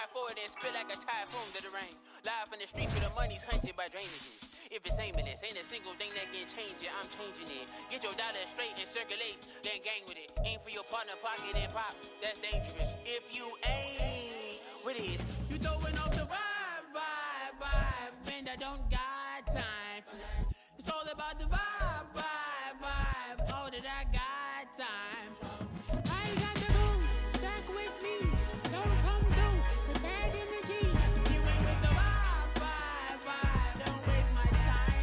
Ride forward and spit like a typhoon to the rain. Live in the streets where the money's hunted by drainages. If it's aimless, ain't a single thing that can change it. I'm changing it. Get your dollar straight and circulate, then gang with it. Aim for your partner, pocket and pop. That's dangerous. If you ain't with it, you throwing off the vibe. And I don't got time for that. It's all about the vibe. All that I got time for. I got the boom, stack with me. Don't come through with bad energy. You ain't with the vibe. Don't waste my time.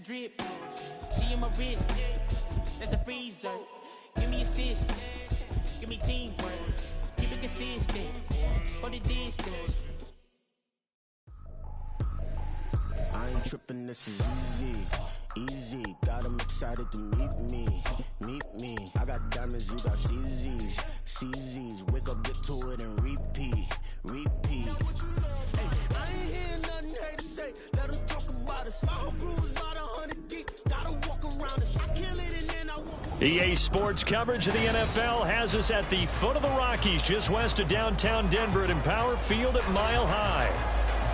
Drip, she in my wrist, that's a freezer. Give me assist, give me teamwork, keep it consistent, for the distance. I ain't tripping, this is easy. Got them excited to meet me. I got diamonds, you got CZs. Wake up, get to it, and repeat. Hey, I ain't hearing nothing haters say. Let us talk about it. Whole crew's out 100 deep. Gotta walk around it. I kill it and then I walk. EA Sports coverage of the NFL has us at the foot of the Rockies, just west of downtown Denver at Empower Field at Mile High.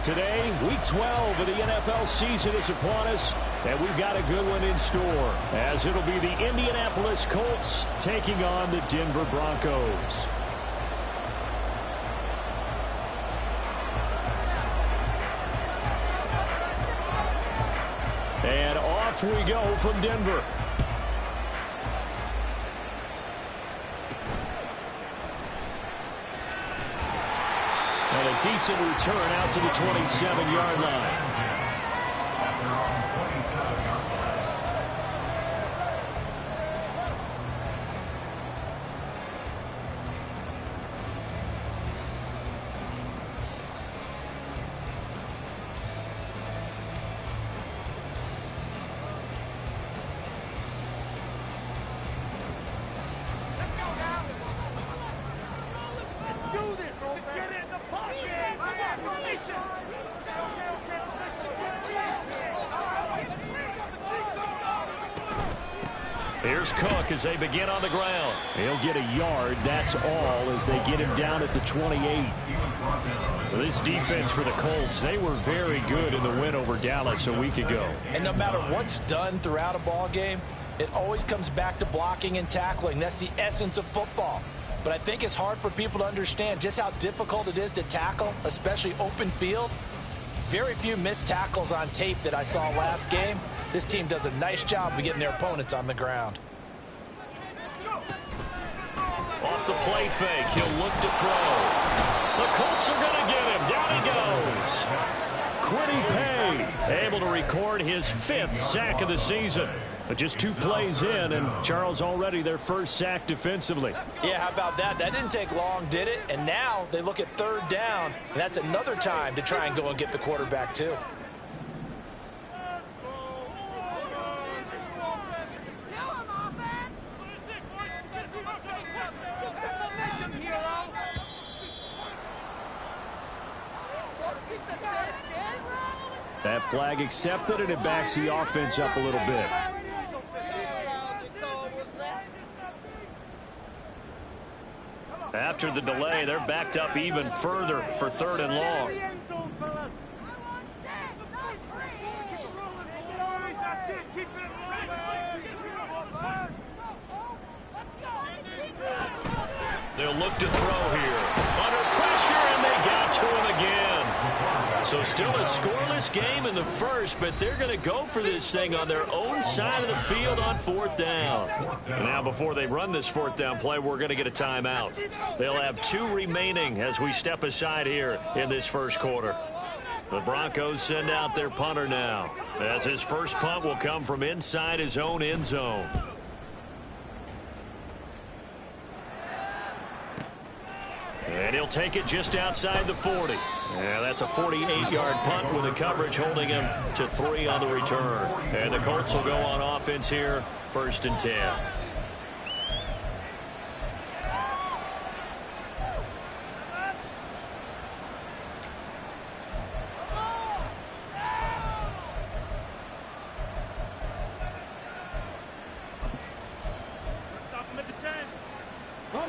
Today, Week 12 of the NFL season is upon us, and we've got a good one in store, as it'll be the Indianapolis Colts taking on the Denver Broncos. And off we go from Denver. And a decent return out to the 27-yard line. Here's Cook as they begin on the ground. He'll get a yard. That's all as they get him down at the 28. This defense for the Colts, they were very good in the win over Dallas a week ago. And no matter what's done throughout a ball game, it always comes back to blocking and tackling. That's the essence of football. But I think it's hard for people to understand just how difficult it is to tackle, especially open field. Very few missed tackles on tape that I saw last game. This team does a nice job of getting their opponents on the ground. Off the play fake, he'll look to throw. The Colts are going to get him. Down he goes. Quiddy Pay able to record his 5th sack of the season. But just 2 plays in, and Charles already their first sack defensively. Yeah, how about that? That didn't take long, did it? And now they look at 3rd down, and that's another time to try and go and get the quarterback too. That flag accepted, and it backs the offense up a little bit. After the delay, they're backed up even further for 3rd and long. They'll look to throw here. Under pressure, and they got to him again. So still a scoreless game in the first, but they're going to go for this thing on their own side of the field on 4th down. And now before they run this 4th down play, we're going to get a timeout. They'll have 2 remaining as we step aside here in this first quarter. The Broncos send out their punter now, as his first punt will come from inside his own end zone. And he'll take it just outside the 40. Yeah, that's a 48-yard punt with the coverage holding him to 3 on the return. And the Colts will go on offense here, 1st and 10.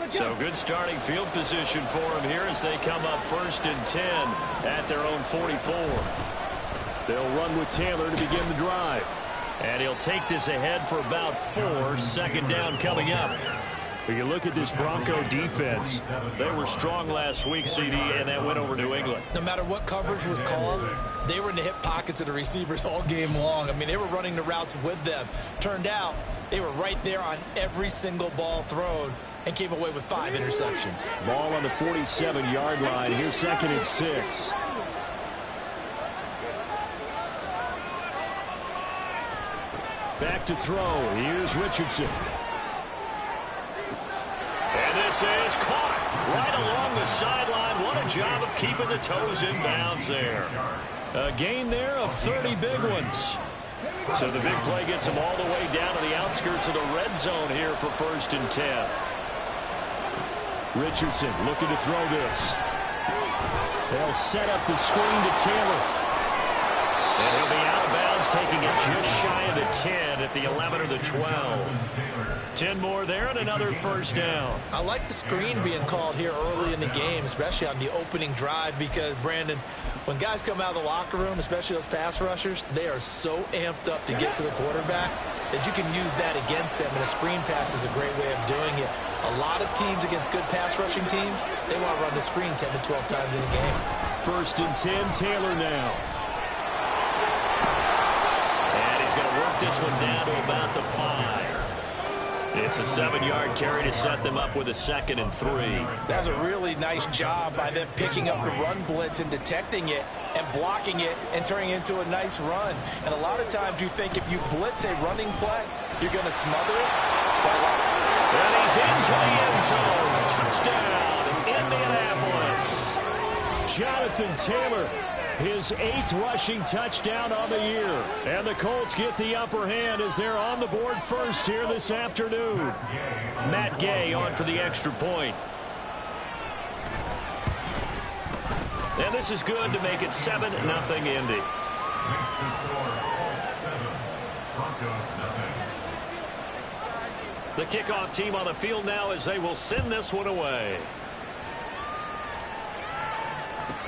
So good starting field position for him here as they come up 1st and 10 at their own 44. They'll run with Taylor to begin the drive. And he'll take this ahead for about 4. 2nd down coming up. When you look at this Bronco defense, they were strong last week, CD, and that went over New England. No matter what coverage was called, they were in the hip pockets of the receivers all game long. I mean, they were running the routes with them. Turned out they were right there on every single ball thrown and came away with 5 interceptions. Ball on the 47-yard line. Here's 2nd and 6. Back to throw. Here's Richardson. And this is caught right along the sideline. What a job of keeping the toes in bounds there. A gain there of 30 big ones. So the big play gets them all the way down to the outskirts of the red zone here for 1st and 10. Richardson looking to throw this. They'll set up the screen to Taylor. And he'll be out of bounds, taking it just shy of the 10 at the 11 or the 12. 10 more there and another 1st down. I like the screen being called here early in the game, especially on the opening drive, because, Brandon, when guys come out of the locker room, especially those pass rushers, they are so amped up to get to the quarterback that you can use that against them, and a screen pass is a great way of doing it. A lot of teams against good pass rushing teams, they want to run the screen 10 to 12 times in a game. 1st and 10, Taylor now. And he's going to work this one down to about the 5. It's a 7-yard carry to set them up with a 2nd and 3. That's a really nice job by them picking up the run blitz and detecting it and blocking it and turning it into a nice run. And a lot of times you think if you blitz a running play, you're going to smother it. And he's into the end zone. Touchdown, Indianapolis. Jonathan Taylor, his 8th rushing touchdown on the year. And the Colts get the upper hand as they're on the board first here this afternoon. Matt Gay on for the extra point. And this is good to make it 7-0 Indy. The kickoff team on the field now as they will send this one away.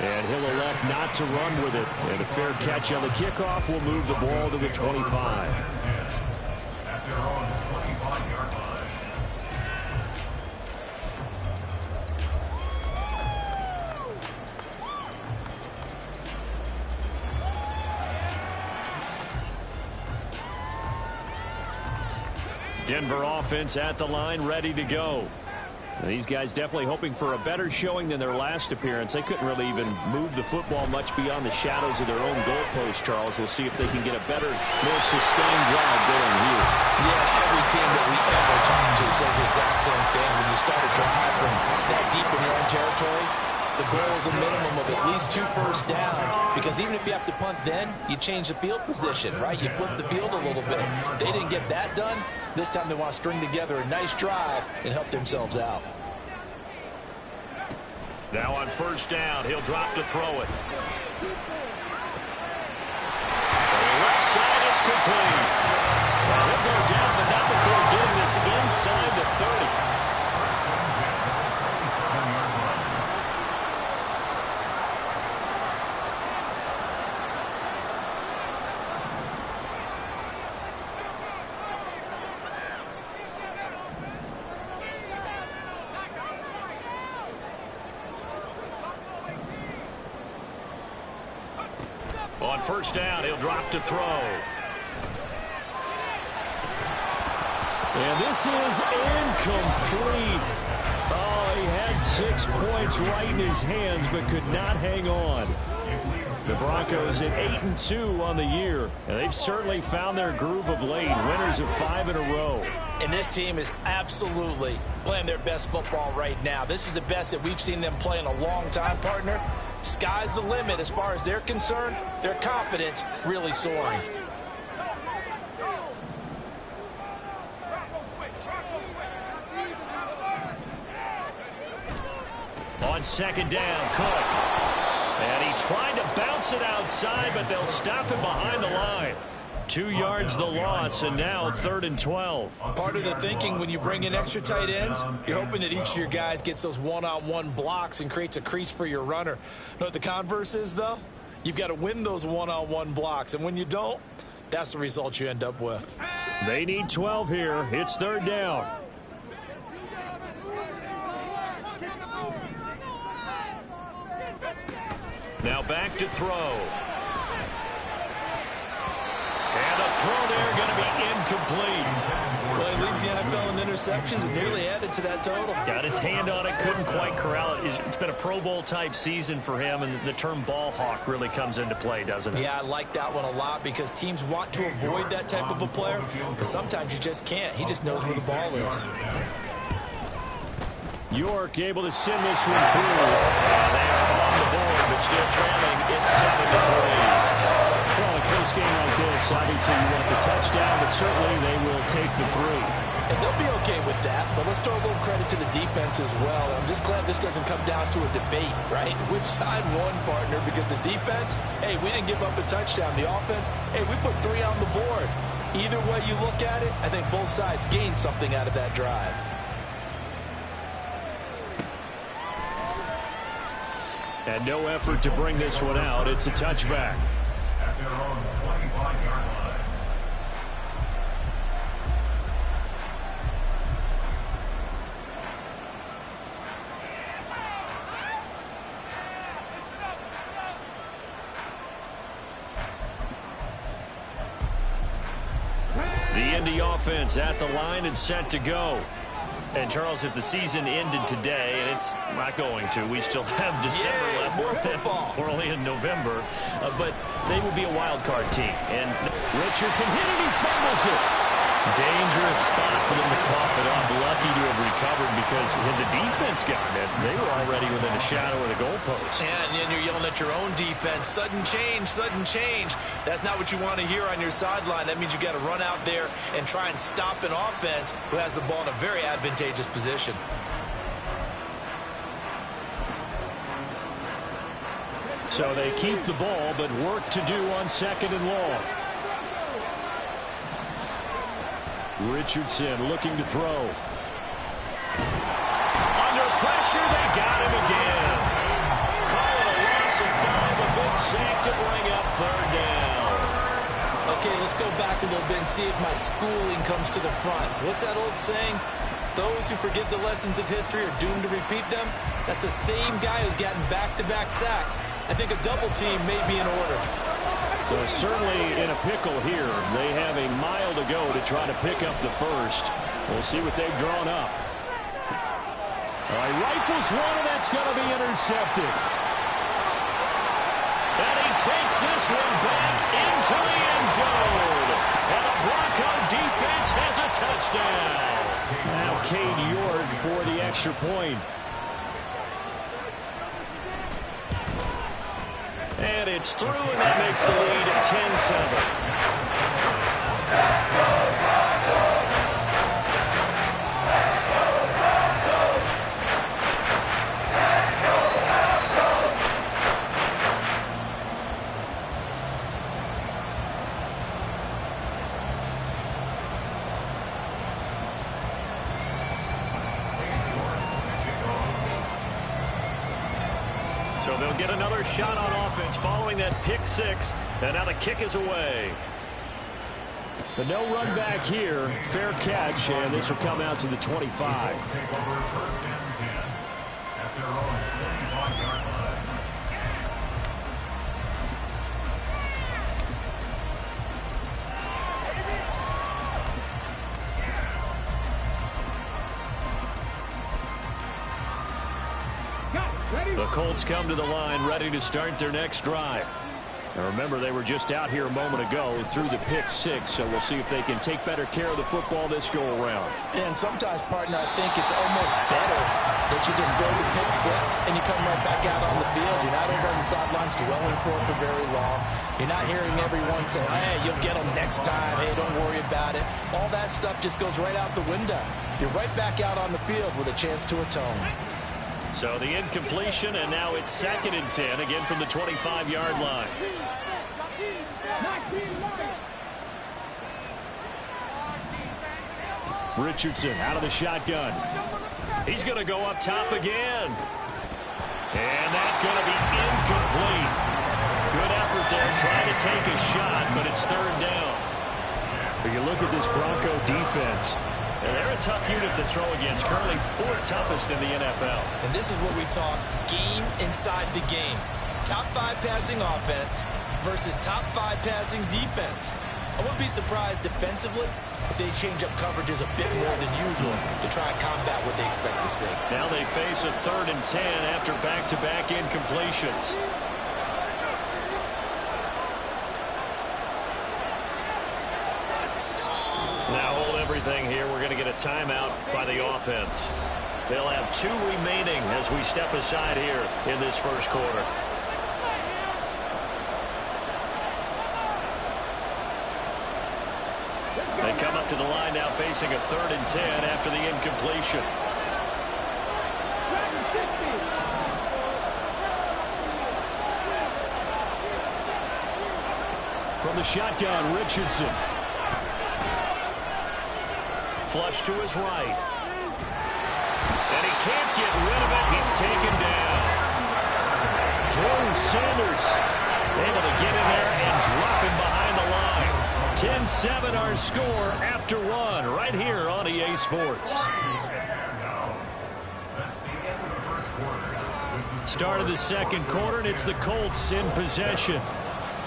And he'll elect not to run with it. And a fair catch on the kickoff will move the ball to the 25. Denver offense at the line, ready to go. These guys definitely hoping for a better showing than their last appearance. They couldn't really even move the football much beyond the shadows of their own goalpost, Charles. We'll see if they can get a better, more sustained drive going here. Yeah, every team that we ever talk to says the exact same thing. When you start a drive from that deep in your own territory, the goal is a minimum of at least 2 first downs, because even if you have to punt then, you change the field position, right? You flip the field a little bit. They didn't get that done. This time they want to string together a nice drive and help themselves out. Now on first down, he'll drop to throw it. So left side, it's complete. Well, he'll go down, but not before getting this inside the 30. On first down, he'll drop to throw. And this is incomplete. Oh, he had 6 points right in his hands, but could not hang on. The Broncos at 8-2 on the year, and they've certainly found their groove of late. Winners of 5 in a row. And this team is absolutely playing their best football right now. This is the best that we've seen them play in a long time, partner. Sky's the limit as far as they're concerned. Their confidence really soaring. On second down, Cook. And he tried to bounce it outside, but they'll stop him behind the line. 2 yards the loss, and now 3rd and 12. Part of the thinking when you bring in extra tight ends, you're hoping that each of your guys gets those one-on-one blocks and creates a crease for your runner. You know what the converse is, though? You've got to win those one-on-one blocks, and when you don't, that's the result you end up with. They need 12 here. It's 3rd down. Now back to throw. And the throw there going to be incomplete. Well, he leads the NFL in interceptions and nearly added to that total. Got his hand on it, couldn't quite corral it. It's been a Pro Bowl type season for him, and the term ball hawk really comes into play, doesn't it? Yeah, I like that one a lot because teams want to avoid that type of a player, but sometimes you just can't. He just knows where the ball is. York able to send this one through. And they are on the board, but still trailing. It's 7-3. Well, a close game like this, obviously you want the touchdown, but certainly they will take the 3. And they'll be okay with that, but let's throw a little credit to the defense as well. I'm just glad this doesn't come down to a debate, right? Which side won, partner? Because the defense, hey, we didn't give up a touchdown. The offense, hey, we put 3 on the board. Either way you look at it, I think both sides gained something out of that drive. And no effort to bring this one out. It's a touchback. The Indy offense at the line and set to go. And, Charles, if the season ended today, and it's not going to, we still have December left. More football. We're only in November. But they would be a wild card team. And Richardson hit it, he fumbles it. Dangerous spot for them to cough it up. Lucky to have recovered because had the defense gotten it, they were already within a shadow of the goalpost. And then you're yelling at your own defense. Sudden change, sudden change. That's not what you want to hear on your sideline. That means you got to run out there and try and stop an offense who has the ball in a very advantageous position. So they keep the ball, but work to do on 2nd and long. Richardson looking to throw. Under pressure, they got him again. Call it a loss of 5, a big sack to bring up 3rd down. Okay, let's go back a little bit and see if my schooling comes to the front. What's that old saying? Those who forget the lessons of history are doomed to repeat them. That's the same guy who's gotten back-to-back sacks. I think a double team may be in order. Well, certainly in a pickle here. They have a mile to go to try to pick up the 1st. We'll see what they've drawn up. He rifles one, and that's going to be intercepted. And he takes this one back into the end zone. And a Bronco defense has a touchdown. Now Cade York for the extra point. And it's through, and that makes the lead at 10-7. So they'll get another shot on offense following that pick 6, and now the kick is away. But no run back here. Fair catch, and this will come out to the 25. The Colts come to the line ready to start their next drive. Now remember, they were just out here a moment ago through the pick six, so we'll see if they can take better care of the football this go-around. And sometimes, partner, I think it's almost better that you just throw the pick six and you come right back out on the field. You're not over on the sidelines dwelling for it for very long. You're not hearing everyone say, hey, you'll get them next time. Hey, don't worry about it. All that stuff just goes right out the window. You're right back out on the field with a chance to atone. So the incompletion, and now it's 2nd and 10, again from the 25-yard line. Richardson out of the shotgun. He's going to go up top again. And that's going to be incomplete. Good effort there trying to take a shot, but it's 3rd down. But you look at this Bronco defense. They're a tough unit to throw against, currently 4th toughest in the NFL. And this is what we talk game inside the game. Top 5 passing offense versus top 5 passing defense. I wouldn't be surprised defensively if they change up coverages a bit more than usual to try and combat what they expect to see. Now they face a 3rd and 10 after back-to-back incompletions. Now hold everything here. We're going to get a timeout by the offense. They'll have 2 remaining as we step aside here in this first quarter. They come up to the line now facing a 3rd and 10 after the incompletion. From the shotgun, Richardson. Flush to his right. And he can't get rid of it. He's taken down. Drew Sanders able to get in there and drop him behind the line. 10-7 our score after 1 right here on EA Sports. Start of the second quarter, and it's the Colts in possession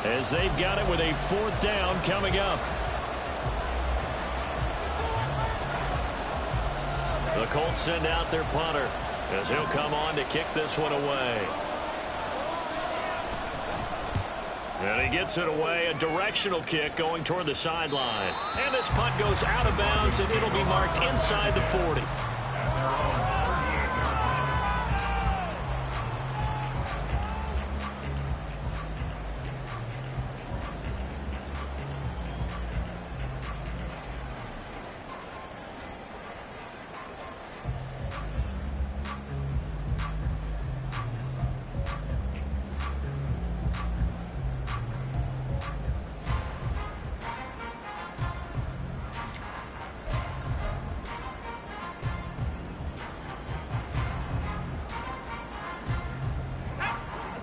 as they've got it with a 4th down coming up. The Colts send out their punter as he'll come on to kick this one away. And he gets it away, a directional kick going toward the sideline. And this punt goes out of bounds, and it'll be marked inside the 40.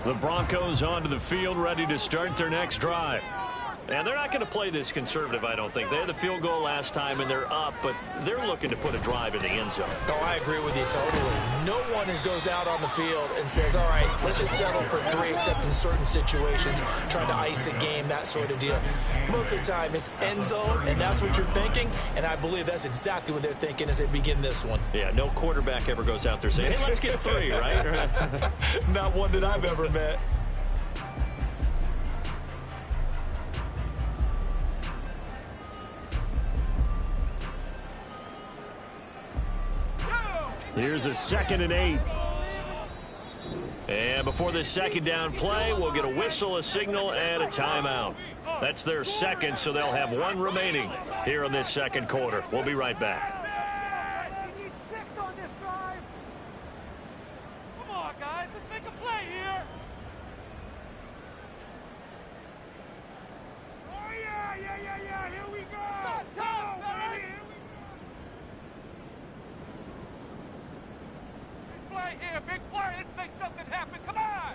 The Broncos onto the field, ready to start their next drive. And they're not going to play this conservative, I don't think. They had the field goal last time, and they're up, but they're looking to put a drive in the end zone. Oh, I agree with you totally. No one goes out on the field and says, all right, let's just settle for 3, except in certain situations, trying to ice a game, that sort of deal. Most of the time, it's end zone, and that's what you're thinking, and I believe that's exactly what they're thinking as they begin this one. Yeah, no quarterback ever goes out there saying, hey, let's get 3, right? Not one that I've ever met. Here's a 2nd and 8. And before this 2nd down play, we'll get a whistle, a signal, and a timeout. That's their 2nd, so they'll have 1 remaining here in this second quarter. We'll be right back. On this drive. Come on, guys, let's make a play here. Oh, yeah, here we go. Go, baby. Here we go. Big play here, big play. Let's make something happen. Come on.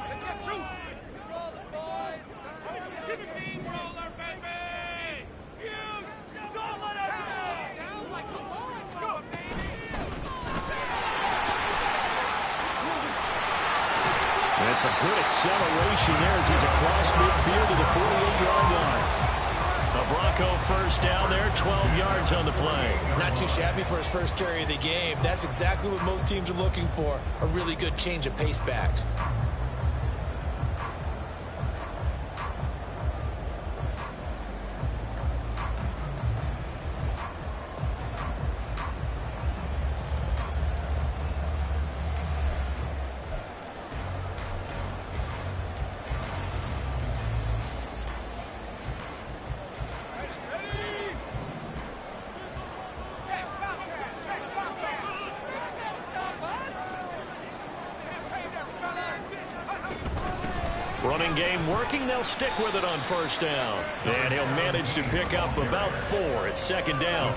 Let's get truth. Roll it, boys. Steamroller, baby. Huge. Don't let us down like a Let's go, baby. That's a good acceleration there as he's across midfield to the 48-yard line. A Bronco first down there, 12 yards on the play. Not too shabby for his first carry of the game. That's exactly what most teams are looking for, a really good change of pace back. Running game working. They'll stick with it on first down. And he'll manage to pick up about 4 at second down.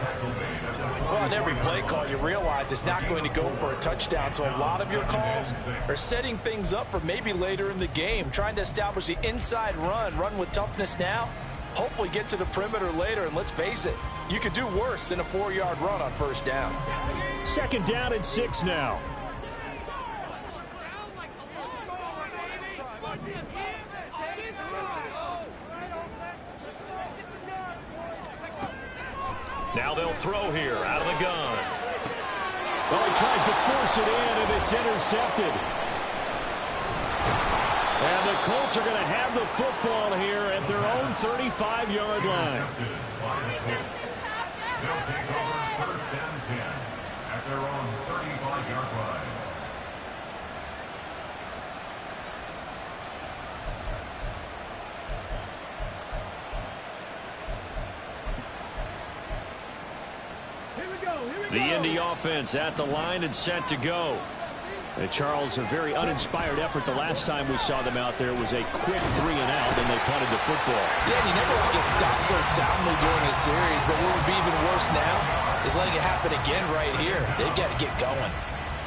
Well, on every play call, you realize it's not going to go for a touchdown. So a lot of your calls are setting things up for maybe later in the game, trying to establish the inside run with toughness now, hopefully get to the perimeter later. And let's face it, you could do worse than a 4-yard run on first down. Second down and 6 now. Now they'll throw here out of the gun. Well, he tries to force it in, and it's intercepted. And the Colts are going to have the football here at their own 35-yard line. They'll take over first and 10 at their own 35-yard line. The Indy offense at the line and set to go. Charles, a very uninspired effort the last time we saw them out there was a quick 3 and out, and they punted the football. Yeah, you never want to get stopped so soundly during a series, but what would be even worse now is letting it happen again right here. They've got to get going.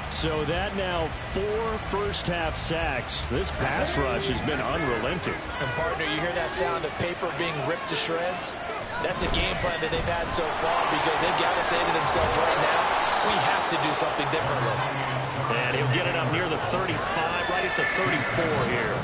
So that now 4 first-half sacks. This pass rush has been unrelenting. And, partner, you hear that sound of paper being ripped to shreds? That's a game plan that they've had so far because they've got to say to themselves right now, we have to do something differently. And he'll get it up near the 35, right at the 34 here.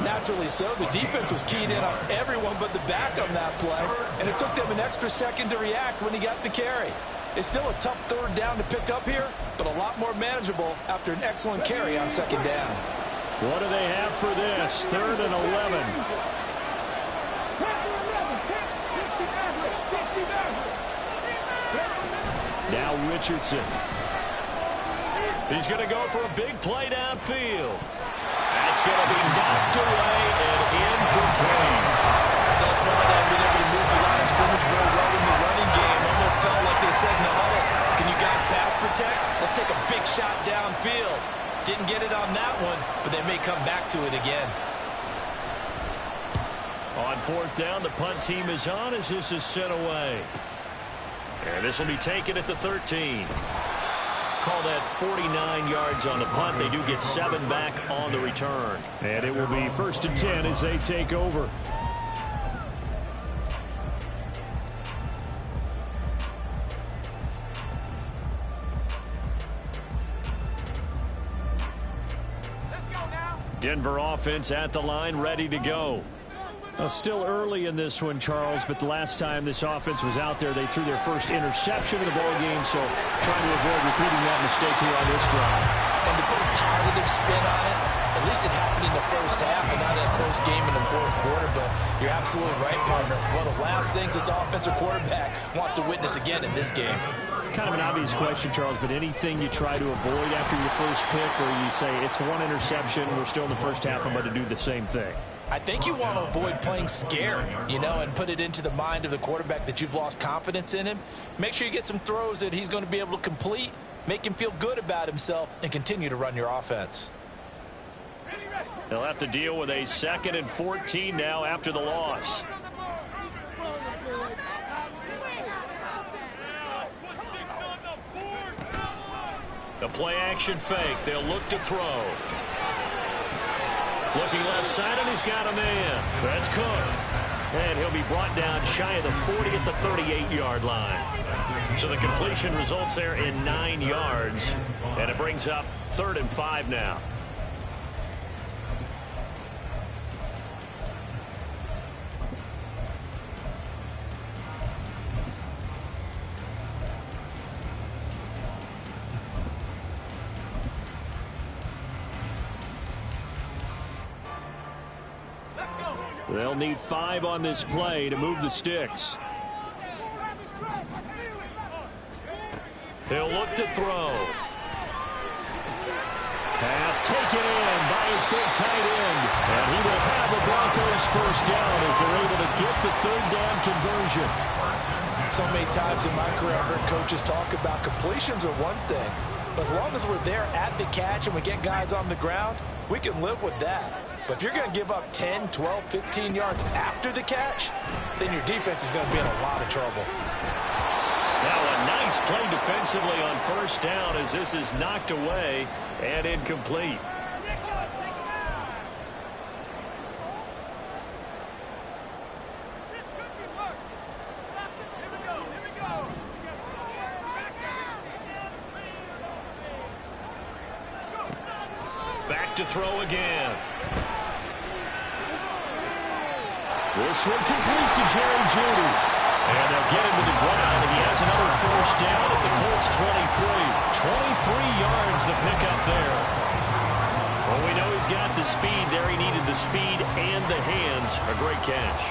Naturally so. The defense was keyed in on everyone but the back on that play, and it took them an extra second to react when he got the carry. It's still a tough third down to pick up here, but a lot more manageable after an excellent carry on second down. What do they have for this? 3rd and 11. Now Richardson. He's going to go for a big play downfield. That's going to be knocked away and incomplete. Thus far, they've been able to move the line of scrimmage very well in the running game. Almost felt like they said in the huddle, can you guys pass protect? Let's take a big shot downfield. Didn't get it on that one, but they may come back to it again. On 4th down, the punt team is on as this is sent away. And this will be taken at the 13. Call that 49 yards on the punt. They do get 7 back on the return. And it will be 1st and 10 as they take over. Denver offense at the line, ready to go. Still early in this one, Charles, but the last time this offense was out there, they threw their first interception of the ball game, so trying to avoid repeating that mistake here on this drive. And to put a positive spin on it, at least it happened in the first half and not in a close game in the 4th quarter, but you're absolutely right, partner. One of the last things this offensive quarterback wants to witness again in this game. Kind of an obvious question, Charles, but anything you try to avoid after your first pick, or you say it's 1 interception, we're still in the first half, I'm going to do the same thing? I think you want to avoid playing scared, and put it into the mind of the quarterback that you've lost confidence in him. Make sure you get some throws that he's going to be able to complete, make him feel good about himself, and continue to run your offense. They'll have to deal with a 2nd and 14 now after the loss. The play action fake. They'll look to throw. Looking left side, and he's got a man. That's Cook. And he'll be brought down shy of the 40 at the 38-yard line. So the completion results there in 9 yards. And it brings up 3rd and 5 now. They'll need 5 on this play to move the sticks. He'll look to throw. Pass taken in by his big tight end. And he will have the Broncos first down as they're able to get the third down conversion. So many times in my career, I've heard coaches talk about completions are one thing. But as long as we're there at the catch and we get guys on the ground, we can live with that. But if you're going to give up 10, 12, 15 yards after the catch, then your defense is going to be in a lot of trouble. Now a nice play defensively on first down as this is knocked away and incomplete. Back to throw again. This one complete to Jerry Jeudy. And they'll get him to the ground, and he has another first down at the Colts 23. 23 yards the pickup there. Well, we know he's got the speed there. He needed the speed and the hands. A great catch.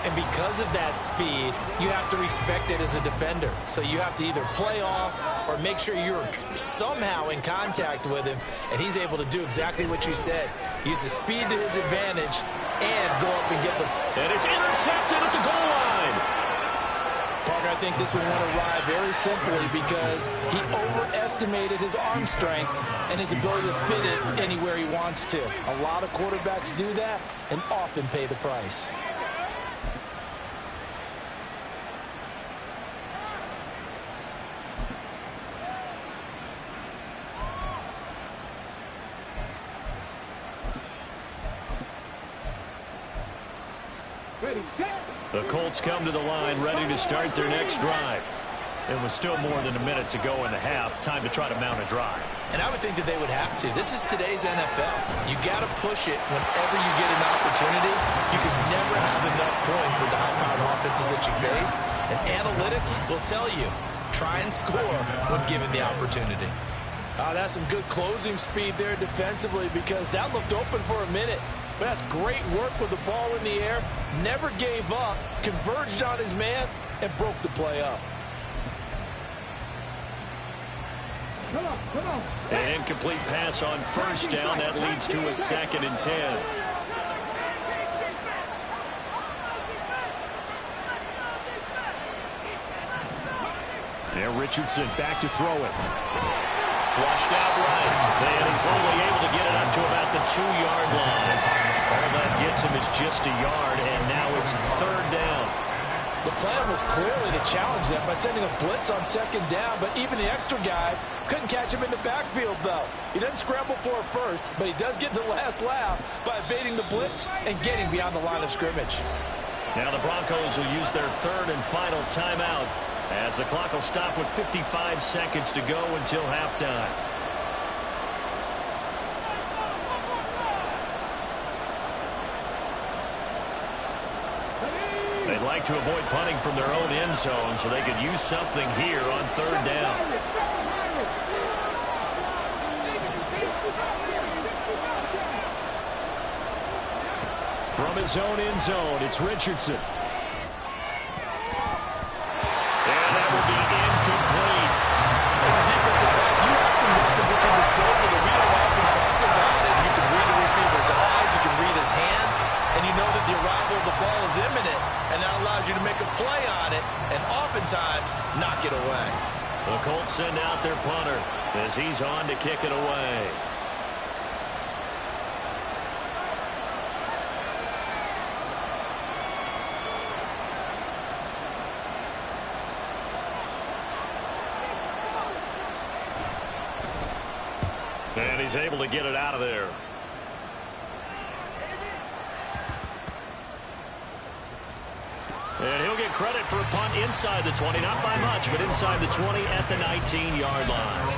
And because of that speed, you have to respect it as a defender. So you have to either play off or make sure you're somehow in contact with him, and he's able to do exactly what you said. Use the speed to his advantage and go up and get the... And it's intercepted at the goal line. Parker, I think this one went awry very simply because he overestimated his arm strength and his ability to fit it anywhere he wants to. A lot of quarterbacks do that and often pay the price. The Colts come to the line ready to start their next drive. It was still more than a minute to go in the half. Time to try to mount a drive. And I would think that they would have to. This is today's NFL. You got to push it whenever you get an opportunity. You can never have enough points with the high-powered offenses that you face. And analytics will tell you, try and score when given the opportunity. That's some good closing speed there defensively because that looked open for a minute. But that's great work with the ball in the air. Never gave up, converged on his man, and broke the play up. An incomplete pass on first down. That leads to a 2nd and 10. There, Richardson back to throw it. Flushed out right. And he's only able to get it up to about the 2-yard line. All that gets him is just a yard, and now it's 3rd down. The plan was clearly to challenge them by sending a blitz on 2nd down, but even the extra guys couldn't catch him in the backfield, though. He doesn't scramble for it first, but he does get the last laugh by evading the blitz and getting beyond the line of scrimmage. Now the Broncos will use their 3rd and final timeout as the clock will stop with 55 seconds to go until halftime. They'd like to avoid punting from their own end zone so they could use something here on 3rd down. From his own end zone, it's Richardson. And that will be incomplete. As a defensive back, you have some weapons at your disposal that we don't often talk about. And you can read the receiver's eyes, you can read his hands, and you know that the arrival of the ball is imminent, and that allows you to make a play on it and oftentimes knock it away. The Colts send out their punter as he's on to kick it away. And he's able to get it out of there. And he'll get credit for a punt inside the 20. Not by much, but inside the 20 at the 19-yard line.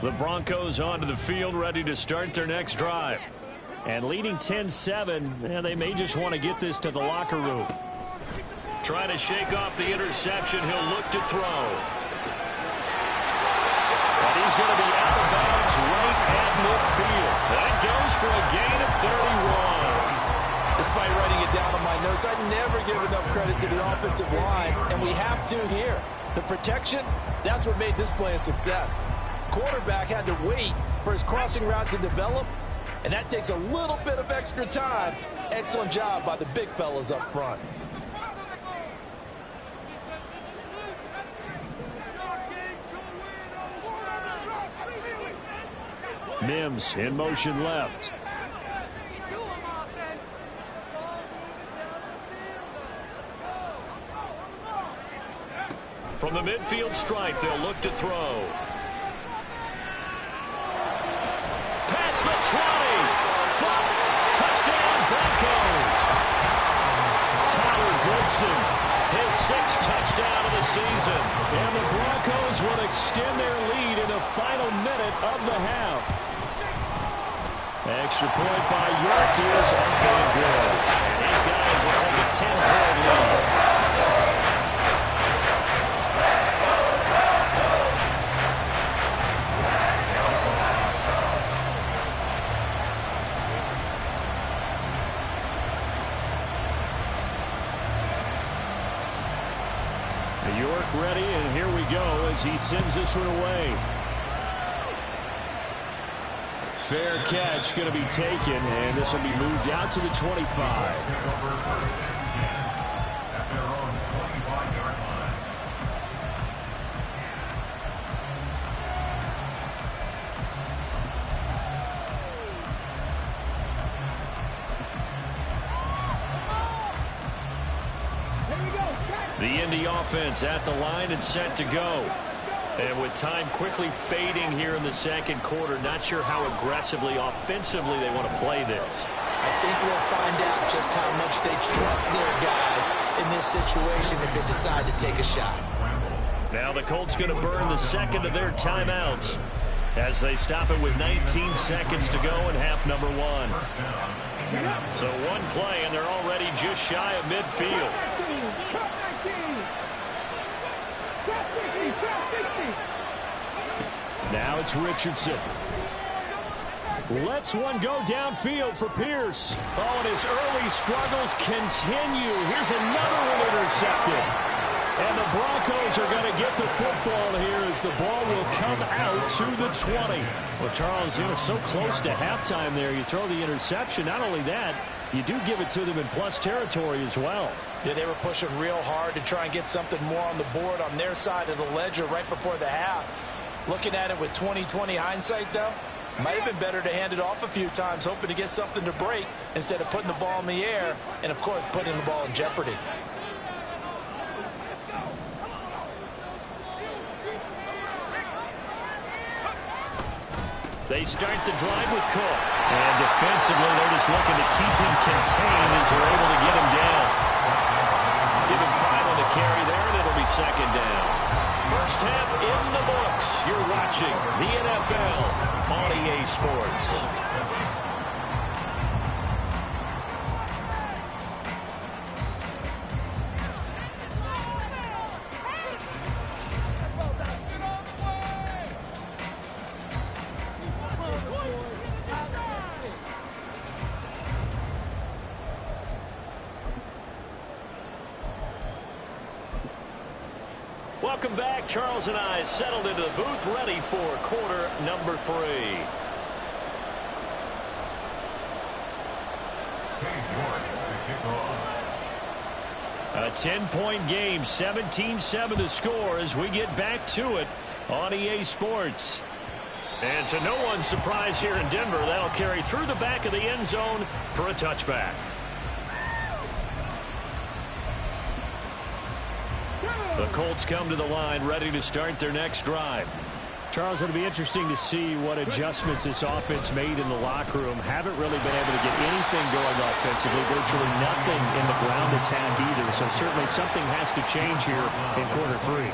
The Broncos onto the field, ready to start their next drive. And leading 10-7, they may just want to get this to the locker room. Trying to shake off the interception. He'll look to throw. And he's going to be out of bounds right at midfield. That goes for a gain of 31. Despite writing it down on my notes, I never give enough credit to the offensive line, and we have to here. The protection, that's what made this play a success. Quarterback had to wait for his crossing route to develop, and that takes a little bit of extra time. Excellent job by the big fellas up front. Mims in motion left. From the midfield stripe, they'll look to throw. Past the 20. Flop. Touchdown, Broncos. Tyler Goodson, his 6th touchdown of the season. And the Broncos will extend their lead in the final minute of the half. Extra point by York is up and good. These guys will take a 10-point lead. York ready, and here we go as he sends this one away. Fair catch going to be taken, and this will be moved out to the 25. At their own 25-yard line. The Indy offense at the line and set to go. And with time quickly fading here in the second quarter, not sure how aggressively, offensively they want to play this. I think we'll find out just how much they trust their guys in this situation if they decide to take a shot. Now the Colts going to burn the second of their timeouts as they stop it with 19 seconds to go in half number 1. So one play, and they're already just shy of midfield. Now it's Richardson. Lets one go downfield for Pierce. Oh, and his early struggles continue. Here's another one intercepted. And the Broncos are going to get the football here as the ball will come out to the 20. Well, Charles, so close to halftime there. You throw the interception. Not only that, you do give it to them in plus territory as well. Yeah, they were pushing real hard to try and get something more on the board on their side of the ledger right before the half. Looking at it with 20/20 hindsight, though, might have been better to hand it off a few times, hoping to get something to break instead of putting the ball in the air and, of course, putting the ball in jeopardy. They start the drive with Cook. And defensively, they're just looking to keep him contained as they're able to get him down. Give him 5 on the carry there, and it'll be second down. First half in the books. You're watching the NFL on EA Sports. Welcome back. Charles and I settled into the booth, ready for quarter number 3. A 10-point game, 17-7 to score as we get back to it on EA Sports. And to no one's surprise here in Denver, that'll carry through the back of the end zone for a touchback. The Colts come to the line ready to start their next drive. Charles, it'll be interesting to see what adjustments this offense made in the locker room. Haven't really been able to get anything going offensively, virtually nothing in the ground attack either. So certainly something has to change here in quarter 3.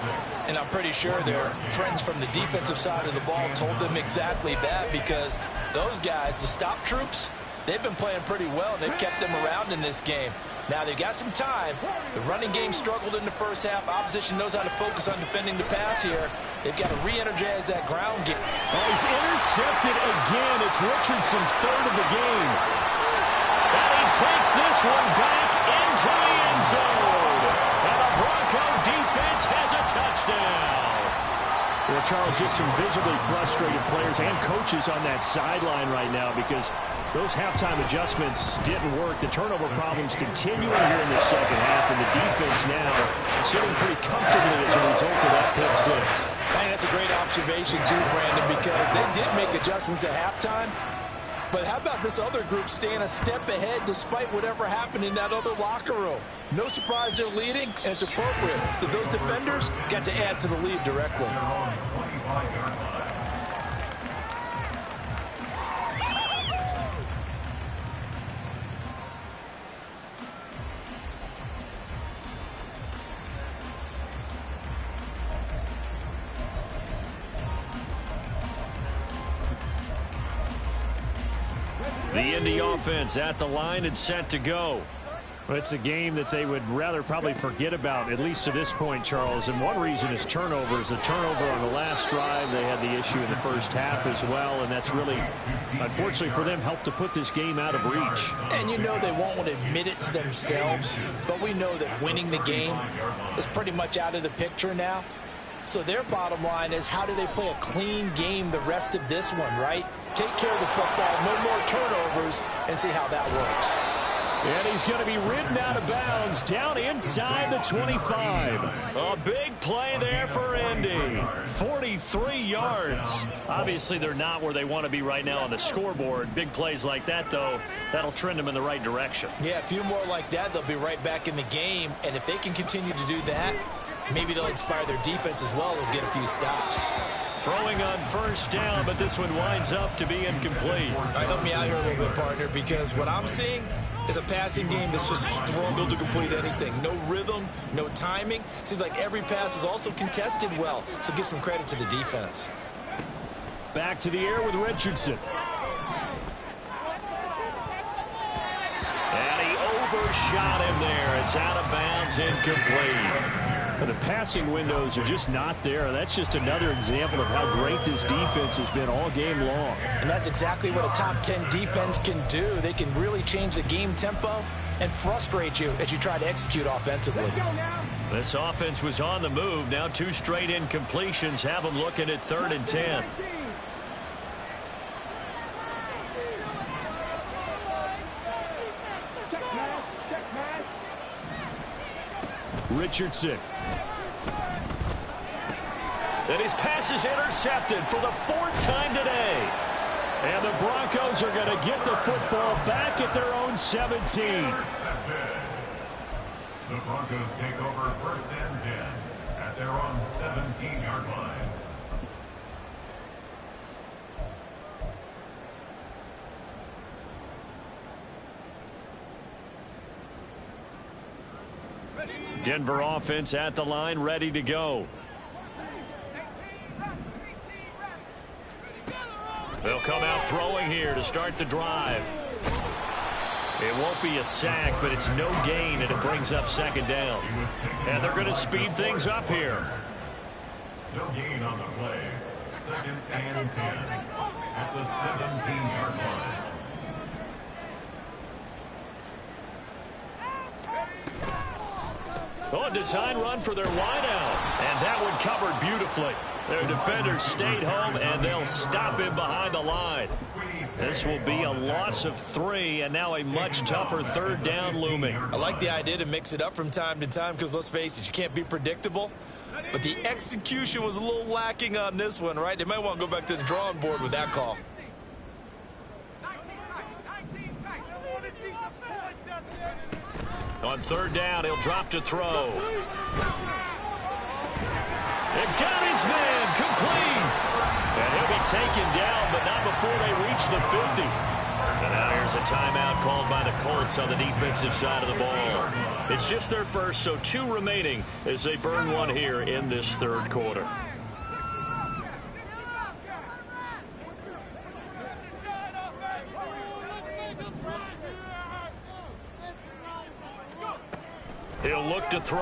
And I'm pretty sure their friends from the defensive side of the ball told them exactly that, because those guys, the stop troops, they've been playing pretty well, and they've kept them around in this game. Now, they've got some time. The running game struggled in the first half. Opposition knows how to focus on defending the pass here. They've got to re-energize that ground game. Oh, he's intercepted again. It's Richardson's third of the game. And he takes this one back into the end zone. And the Bronco defense has a touchdown. Well, Charles, just some visibly frustrated players and coaches on that sideline right now because those halftime adjustments didn't work. The turnover problems continuing here in the second half, and the defense now sitting pretty comfortably as a result of that pick six. I think that's a great observation, too, Brandon, because they did make adjustments at halftime. But how about this other group staying a step ahead despite whatever happened in that other locker room? No surprise they're leading, and it's appropriate that those defenders got to add to the lead directly. The Indy offense at the line and set to go. Well, it's a game that they would rather probably forget about, at least to this point, Charles. And one reason is turnovers. The turnover on the last drive, they had the issue in the first half as well. And that's really, unfortunately for them, helped to put this game out of reach. And you know they won't want to admit it to themselves. But we know that winning the game is pretty much out of the picture now. So their bottom line is, how do they play a clean game the rest of this one, right? Take care of the football, no more turnovers, and see how that works. And he's going to be ridden out of bounds down inside the 25. A big play there for Indy. 43 yards. Obviously, they're not where they want to be right now on the scoreboard. Big plays like that, though, that'll trend them in the right direction. Yeah, a few more like that, they'll be right back in the game. And if they can continue to do that, maybe they'll inspire their defense as well and get a few stops. Throwing on first down, but this one winds up to be incomplete. All right, help me out here a little bit, partner, because what I'm seeing is a passing game that's just struggled to complete anything. No rhythm, no timing. Seems like every pass is also contested well, so give some credit to the defense. Back to the air with Richardson. And he overshot him there. It's out of bounds, incomplete. The passing windows are just not there. That's just another example of how great this defense has been all game long. And that's exactly what a top 10 defense can do. They can really change the game tempo and frustrate you as you try to execute offensively. This offense was on the move. Now 2 straight incompletions have them looking at 3rd and 10. Richardson. And his pass is intercepted for the 4th time today. And the Broncos are going to get the football back at their own 17. The Broncos take over 1st and 10 at their own 17-yard line. Denver offense at the line, ready to go. They'll come out throwing here to start the drive. It won't be a sack, but it's no gain, and it brings up 2nd down. And they're going to speed things up here. No gain on the play. 2nd and 10 at the 17-yard line. Oh, a design run for their wideout. And that one covered beautifully. Their defenders stayed home, and they'll stop him behind the line. This will be a loss of 3, and now a much tougher 3rd down looming. I like the idea to mix it up from time to time because, let's face it, you can't be predictable. But the execution was a little lacking on this one, right? They might want to go back to the drawing board with that call. On 3rd down, he'll drop to throw. It got his man complete. And he'll be taken down, but not before they reach the 50. And now here's a timeout called by the Colts on the defensive side of the ball. It's just their first, so 2 remaining as they burn one here in this 3rd quarter. He'll look to throw.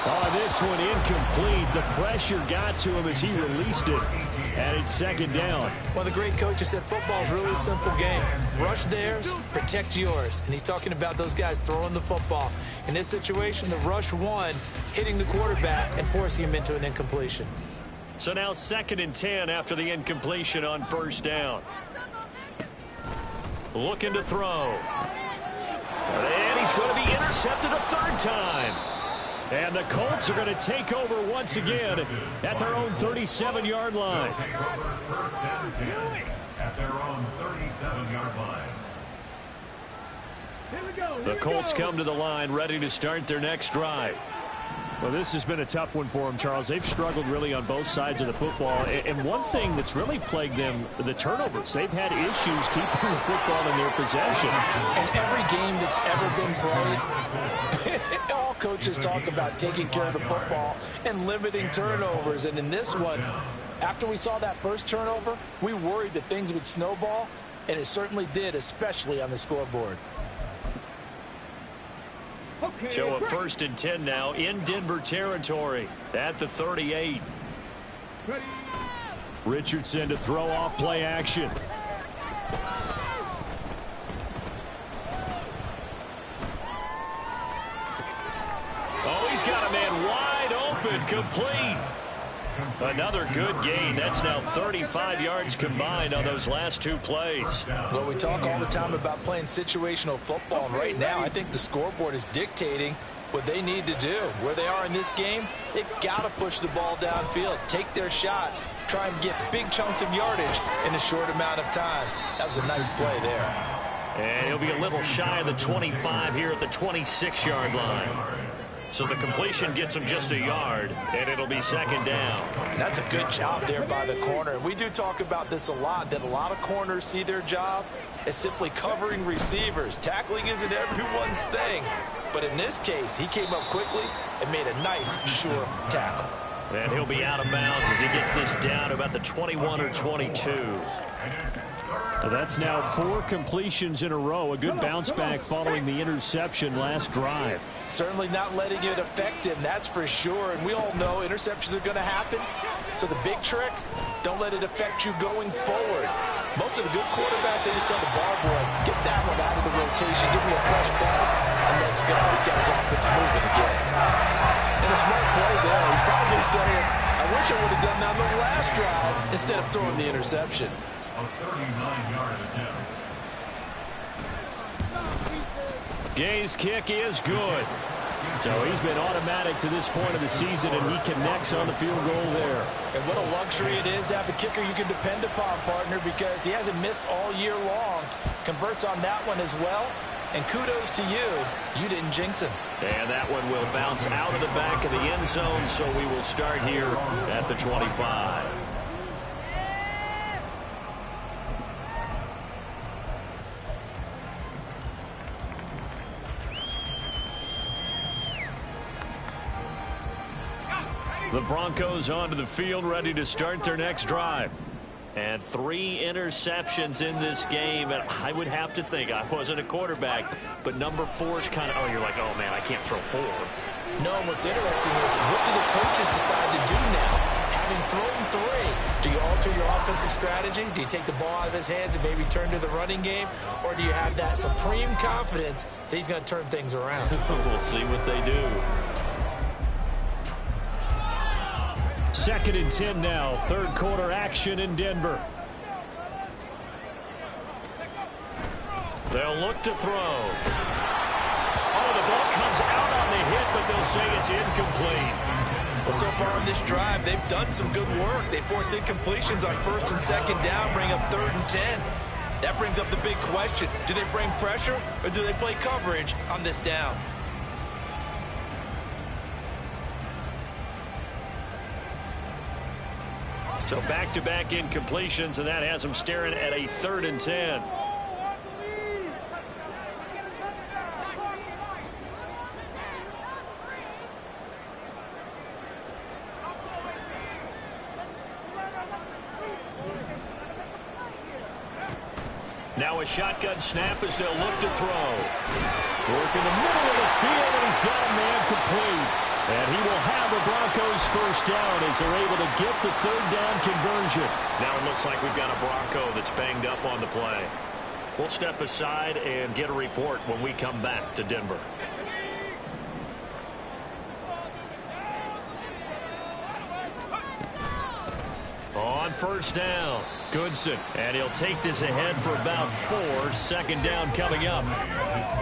Oh, this one incomplete. The pressure got to him as he released it. And it's second down. Well, the great coaches said football is really a simple game. Rush theirs, protect yours. And he's talking about those guys throwing the football. In this situation, the rush won, hitting the quarterback and forcing him into an incompletion. So now 2nd and 10 after the incompletion on first down. Looking to throw. And he's going to be intercepted a third time. And the Colts are going to take over once again at their own 37-yard line. Take over 1st and 10 at their own 37-yard line. The Colts come to the line ready to start their next drive. Well, this has been a tough one for them, Charles. They've struggled really on both sides of the football. And one thing that's really plagued them, the turnovers. They've had issues keeping the football in their possession. And every game that's ever been played, all coaches talk about taking care of the football and limiting turnovers. And in this one, after we saw that first turnover, we worried that things would snowball, and it certainly did, especially on the scoreboard. So a 1st and 10 now in Denver territory at the 38. Richardson to throw off play action. Oh, he's got a man wide open, complete. Another good gain. That's now 35 yards combined on those last 2 plays. Well, we talk all the time about playing situational football, and right now I think the scoreboard is dictating what they need to do. Where they are in this game, they've got to push the ball downfield, take their shots, try and get big chunks of yardage in a short amount of time. That was a nice play there. And he'll be a little shy of the 25 here at the 26-yard line. So the completion gets him just a yard, and it'll be second down. That's a good job there by the corner. We do talk about this a lot, that a lot of corners see their job as simply covering receivers. Tackling isn't everyone's thing. But in this case, he came up quickly and made a nice, sure tackle. And he'll be out of bounds as he gets this down to about the 21 or 22. That's now 4 completions in a row. A good bounce back following the interception last drive. Certainly not letting it affect him, that's for sure. And we all know interceptions are going to happen. So the big trick, don't let it affect you going forward. Most of the good quarterbacks, they just tell the bar boy, get that one out of the rotation, give me a fresh ball, and let's go. He's got his offense moving again. And a smart play there. He's probably saying, I wish I would have done that on the last drive instead of throwing the interception. A 39-yard attempt. Gay's kick is good. So he's been automatic to this point of the season, and he connects on the field goal there. And what a luxury it is to have a kicker you can depend upon, partner, because he hasn't missed all year long. Converts on that one as well. And kudos to you. You didn't jinx him. And that one will bounce out of the back of the end zone, so we will start here at the 25. The Broncos onto the field, ready to start their next drive. And 3 interceptions in this game. And I would have to think, I wasn't a quarterback, but number 4 is kind of, oh, you're like, oh, man, I can't throw 4. No, what's interesting is, what do the coaches decide to do now? Having thrown 3, do you alter your offensive strategy? Do you take the ball out of his hands and maybe turn to the running game? Or do you have that supreme confidence that he's going to turn things around? We'll see what they do. 2nd and 10 now. 3rd quarter action in Denver. They'll look to throw. Oh, the ball comes out on the hit, but they'll say it's incomplete. Well, so far in this drive, they've done some good work. They force incompletions on 1st and 2nd down, bring up 3rd and 10. That brings up the big question. Do they bring pressure, or do they play coverage on this down? So back-to-back incompletions, and that has them staring at a 3rd and 10. Now a shotgun snap as they'll look to throw. Work in the middle of the field, and he's got a man complete. And he will have the Broncos first down as they're able to get the third down conversion. Now it looks like we've got a Bronco that's banged up on the play. We'll step aside and get a report when we come back to Denver. On first down, Goodson, and he'll take this ahead for about 4. Second down coming up.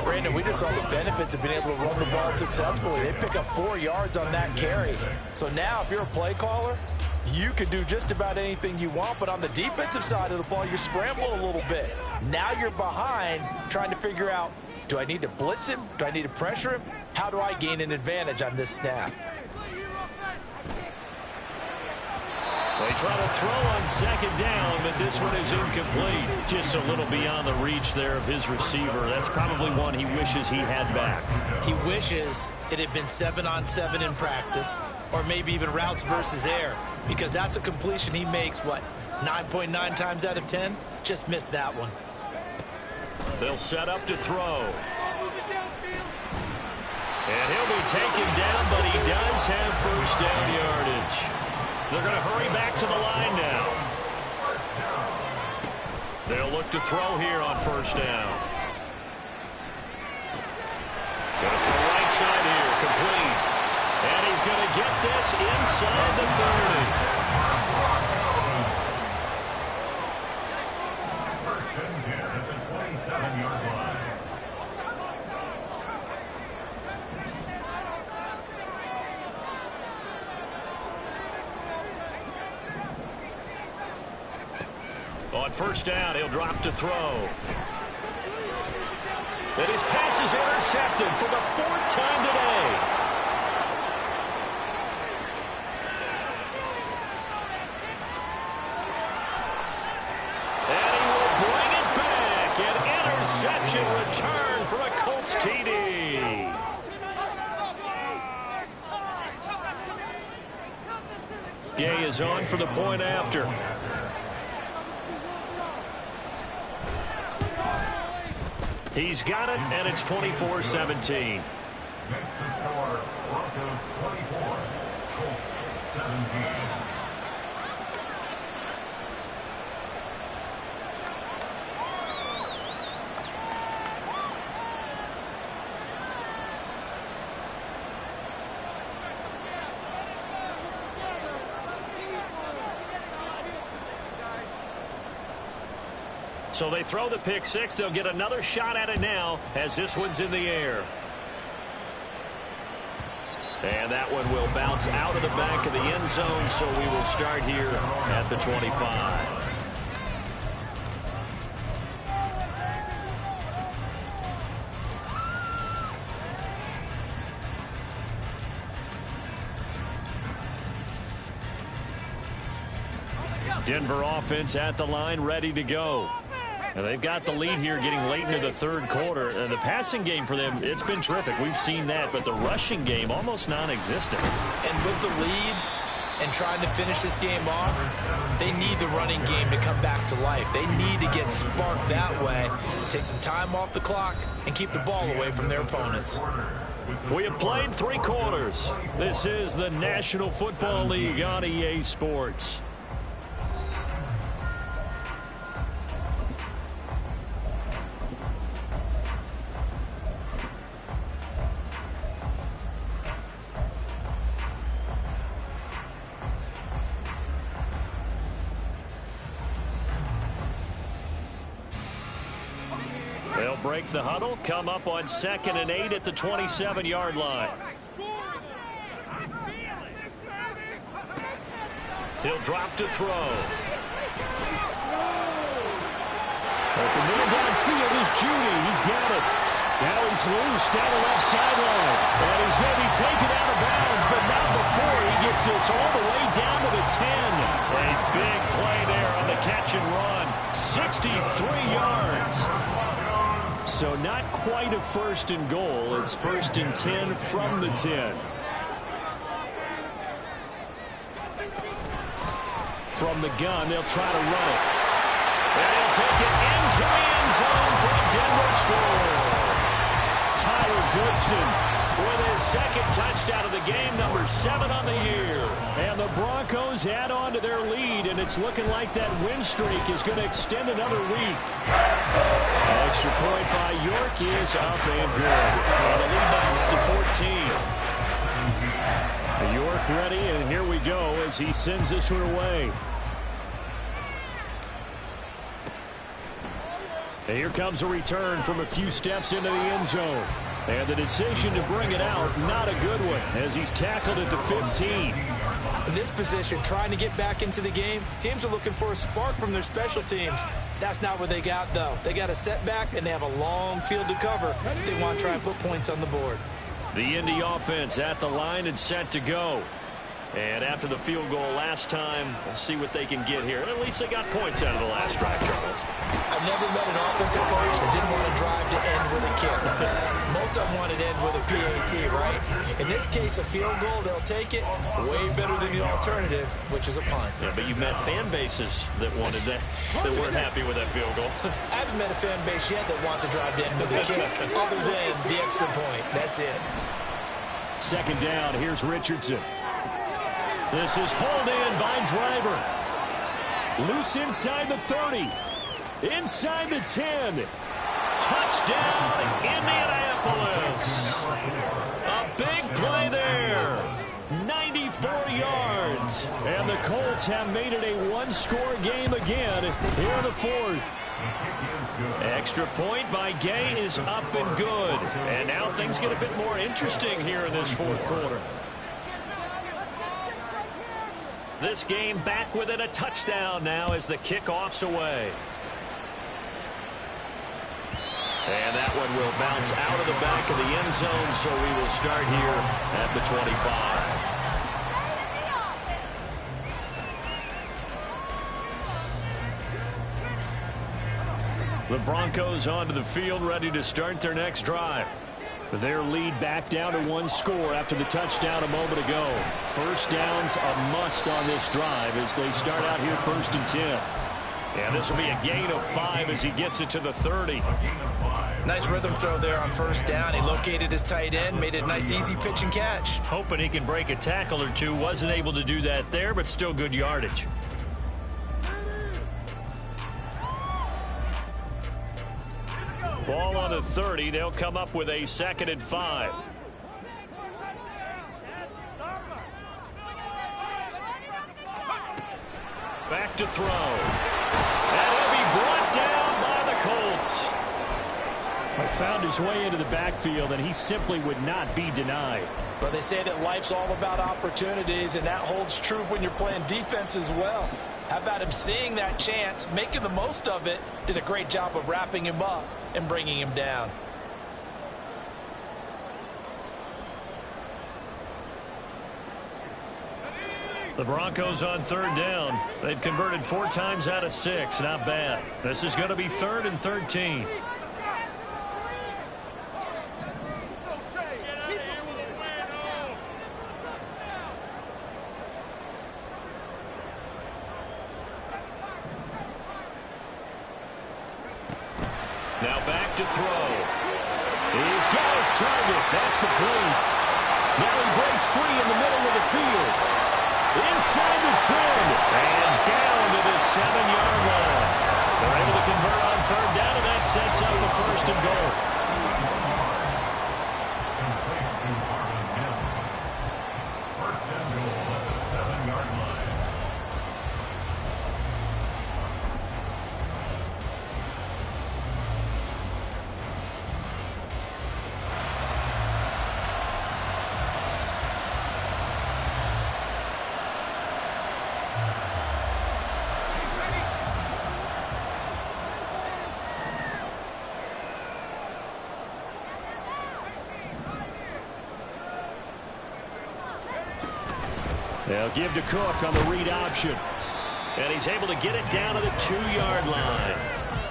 Brandon, we just saw the benefits of being able to run the ball successfully. They pick up 4 yards on that carry. So now if you're a play caller, you can do just about anything you want, but on the defensive side of the ball, you scramble a little bit. Now you're behind trying to figure out, do I need to blitz him? Do I need to pressure him? How do I gain an advantage on this snap? They try to throw on second down, but this one is incomplete. Just a little beyond the reach there of his receiver. That's probably one he wishes he had back. He wishes it had been 7-on-7 in practice, or maybe even routes versus air, because that's a completion he makes, 9.9 times out of 10? Just missed that one. They'll set up to throw. And he'll be taken down, but he does have first down yardage. They're going to hurry back to the line now. They'll look to throw here on first down. Going to throw right side here, complete. And he's going to get this inside the 30. First and 10 at the 27-yard line. On first down, he'll drop to throw. And his pass is intercepted for the 4th time today. And he will bring it back. An interception return for a Colts TD. Gay is on for the point after. He's got it, and it's 24-17. Next to score, Broncos 24, Colts 17. So they throw the pick six. They'll get another shot at it now as this one's in the air. And that one will bounce out of the back of the end zone, so we will start here at the 25. Denver offense at the line, ready to go. And they've got the lead here getting late into the third quarter. And the passing game for them, it's been terrific. We've seen that, but the rushing game almost non-existent. And with the lead and trying to finish this game off, they need the running game to come back to life. They need to get sparked that way, take some time off the clock, and keep the ball away from their opponents. We have played 3 quarters. This is the National Football League on EA Sports. They'll break the huddle, come up on 2nd and 8 at the 27-yard line. He'll drop to throw. Open middle downfield is Judy. He's got it. Now he's loose down the left sideline. And he's going to be taken out of bounds, but not before he gets this all the way down to the 10. A big play there on the catch and run. 63 yards. So not quite a 1st and goal. It's 1st and 10 from the 10. From the gun, they'll try to run it. And he'll take it into the end zone for a Denver score. Tyler Goodson with his second touchdown of the game, number 7 on the year. And the Broncos add on to their lead, and it's looking like that win streak is going to extend another week. Extra point by York is up and good. And the lead back to 14. York ready, and here we go as he sends this one away. And here comes a return from a few steps into the end zone. And the decision to bring it out, not a good one, as he's tackled at the 15. In this position, trying to get back into the game, teams are looking for a spark from their special teams. That's not what they got, though. They got a setback, and they have a long field to cover if they want to try and put points on the board. The Indy offense at the line and set to go. And after the field goal last time, we'll see what they can get here. At least they got points out of the last drive, Charles. I've never met an offensive coach that didn't want to drive to end with a kick. Most of them wanted to end with a PAT, right? In this case, a field goal, they'll take it way better than the alternative, which is a punt. Yeah, but you've met fan bases that wanted that, that weren't happy with that field goal. I haven't met a fan base yet that wants to drive to end with a kick, other than the extra point. That's it. Second down, here's Richardson. This is hauled in by Driver. Loose inside the 30. Inside the 10. Touchdown, Indianapolis. A big play there. 94 yards. And the Colts have made it a one-score game again here in the fourth. Extra point by Gay is up and good. And now things get a bit more interesting here in this fourth quarter. This game back within a touchdown now as the kickoff's away. And that one will bounce out of the back of the end zone, so we will start here at the 25. The Broncos onto the field, ready to start their next drive. Their lead back down to one score after the touchdown a moment ago. First down's a must on this drive as they start out here 1st and 10. And this will be a gain of 5 as he gets it to the 30. Nice rhythm throw there on first down. He located his tight end, made it a nice easy pitch and catch. Hoping he can break a tackle or two. Wasn't able to do that there, but still good yardage. Ball on the 30. They'll come up with a 2nd and 5. Back to throw. And he'll be brought down by the Colts. Found his way into the backfield, and he simply would not be denied. Well, they say that life's all about opportunities, and that holds true when you're playing defense as well. How about him seeing that chance, making the most of it, did a great job of wrapping him up and bringing him down. The Broncos on 3rd down. They've converted 4 times out of 6. Not bad. This is going to be 3rd and 13. Now back to throw. He's got his target. That's complete. Now he breaks free in the middle of the field. Inside the 10. And down to the 7-yard line. They're able to convert on 3rd down, and that sets up the 1st and goal. First and goal at the 7-yard line. They'll give to Cook on the read option. And he's able to get it down to the 2-yard line.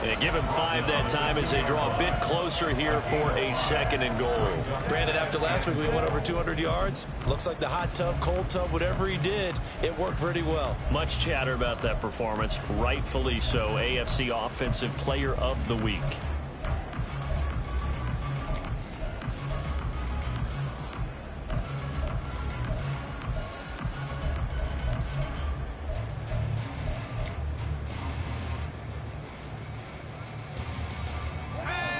And give him 5 that time as they draw a bit closer here for a 2nd and goal. Brandon, after last week we went over 200 yards. Looks like the hot tub, cold tub, whatever he did, it worked pretty well. Much chatter about that performance. Rightfully so. AFC Offensive Player of the Week.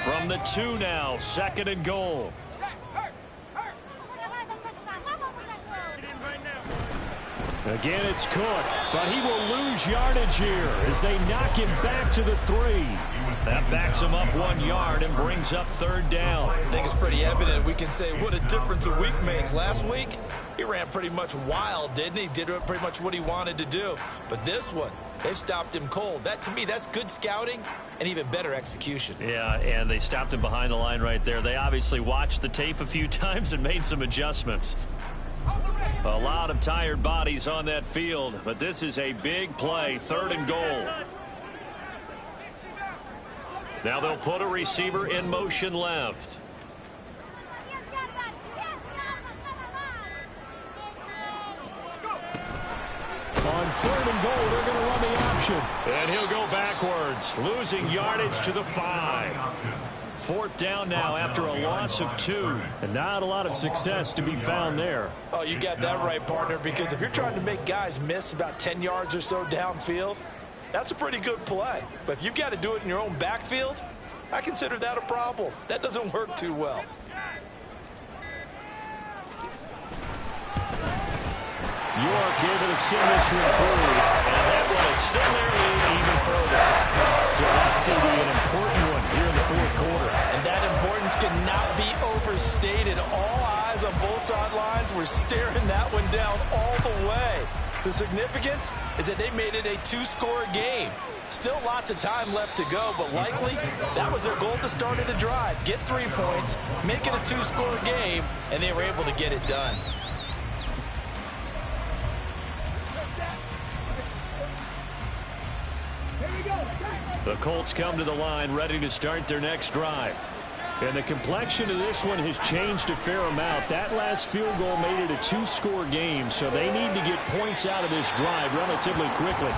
From the 2 now, 2nd and goal. Again, it's Cook, but he will lose yardage here as they knock him back to the 3. That backs him up 1 yard and brings up 3rd down. I think it's pretty evident. We can say what a difference a week makes. Last week, he ran pretty much wild, didn't he? Did pretty much what he wanted to do. But this one, they've stopped him cold. That, to me, that's good scouting and even better execution. Yeah, and they stopped him behind the line right there. They obviously watched the tape a few times and made some adjustments. A lot of tired bodies on that field, but this is a big play, 3rd and goal. Now they'll put a receiver in motion left. On 3rd and goal, they're going to run the option. And he'll go backwards, losing yardage to the 5. 4th down now after a loss of 2. And not a lot of success to be found there. Oh, you got that right, partner, because if you're trying to make guys miss about 10 yards or so downfield, that's a pretty good play. But if you've got to do it in your own backfield, I consider that a problem. That doesn't work too well. York able to send this one through, and that will extend their lead even further. So that's going to be an important one here in the 4th quarter. And that importance cannot be overstated. All eyes on both sidelines were staring that one down all the way. The significance is that they made it a 2-score game. Still lots of time left to go, but likely that was their goal at the start of the drive. Get 3 points, make it a 2-score game, and they were able to get it done. The Colts come to the line ready to start their next drive. And the complexion of this one has changed a fair amount. That last field goal made it a 2-score game, so they need to get points out of this drive relatively quickly.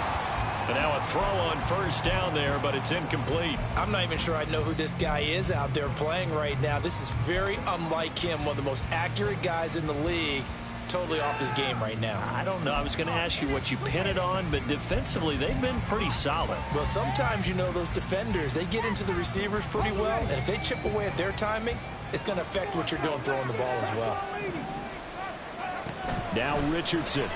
And now a throw on 1st down there, but it's incomplete. I'm not even sure I know who this guy is out there playing right now. This is very unlike him, one of the most accurate guys in the league. Totally off his game right now. I don't know. I was going to ask you what you pin it on, but defensively, they've been pretty solid. Well, sometimes, you know, those defenders, they get into the receivers pretty well, and if they chip away at their timing, it's going to affect what you're doing throwing the ball as well. Now Richardson.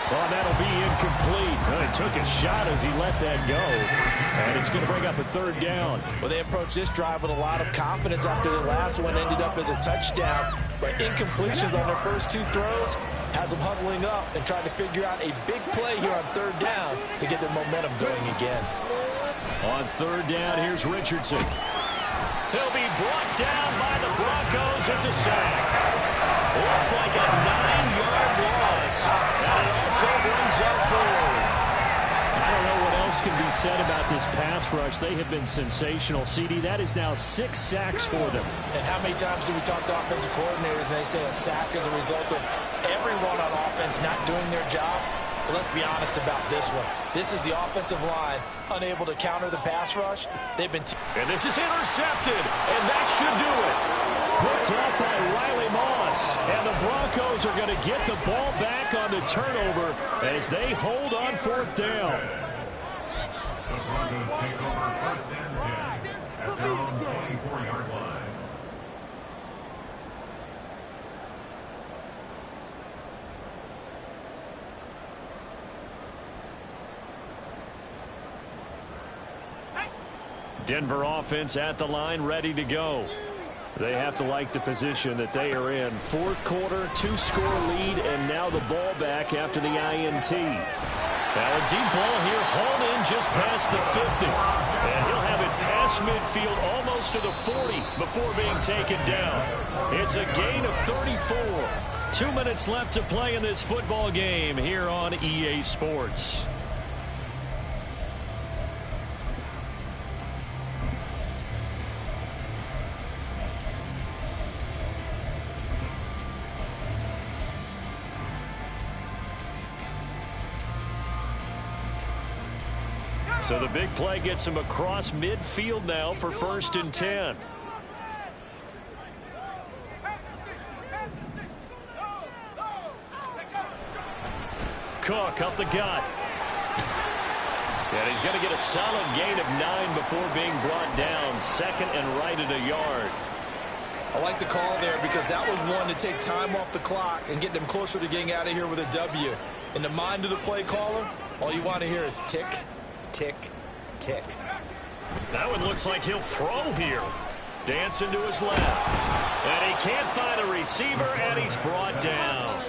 Well, that'll be incomplete. Well, he took a shot as he let that go. And it's going to bring up a 3rd down. Well, they approached this drive with a lot of confidence after the last one ended up as a touchdown. But incompletions on their first 2 throws has them huddling up and trying to figure out a big play here on 3rd down to get their momentum going again. On 3rd down, here's Richardson. He'll be brought down by the Broncos. It's a sack. Looks like a 9-yard loss. And it also brings up 4th. I don't know what else can be said about this pass rush. They have been sensational. CD, that is now 6 sacks for them. And how many times do we talk to offensive coordinators and they say a sack is a result of everyone on offense not doing their job? But let's be honest about this one. This is the offensive line unable to counter the pass rush. They've been... And this is intercepted, and that should do it. Picked up by Riley Moss, and the Broncos are going to get the ball back on the turnover as they hold on 4th down. The Broncos take over 1st and 10 at their own 24-yard line. Denver offense at the line, ready to go. They have to like the position that they are in. 4th quarter, 2-score lead, and now the ball back after the INT. Now a deep ball here, hauled in just past the 50. And he'll have it past midfield, almost to the 40 before being taken down. It's a gain of 34. 2 minutes left to play in this football game here on EA Sports. So the big play gets him across midfield now for 1st and 10. Cook up the gut. And he's going to get a solid gain of 9 before being brought down. 2nd and right at a yard. I like the call there because that was one to take time off the clock and get them closer to getting out of here with a W. In the mind of the play caller, all you want to hear is tick, tick, tick. That one looks like he'll throw here. Dancing to his left. And he can't find a receiver, and he's brought down.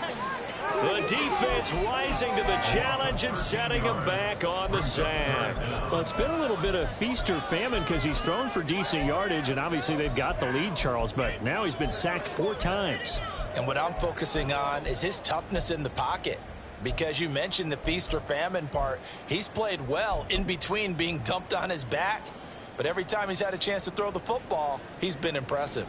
The defense rising to the challenge and setting him back on the sack. Well, it's been a little bit of feast or famine because he's thrown for decent yardage, and obviously they've got the lead, Charles, but now he's been sacked 4 times. And what I'm focusing on is his toughness in the pocket. Because you mentioned the feast or famine part, he's played well in between being dumped on his back. But every time he's had a chance to throw the football, he's been impressive.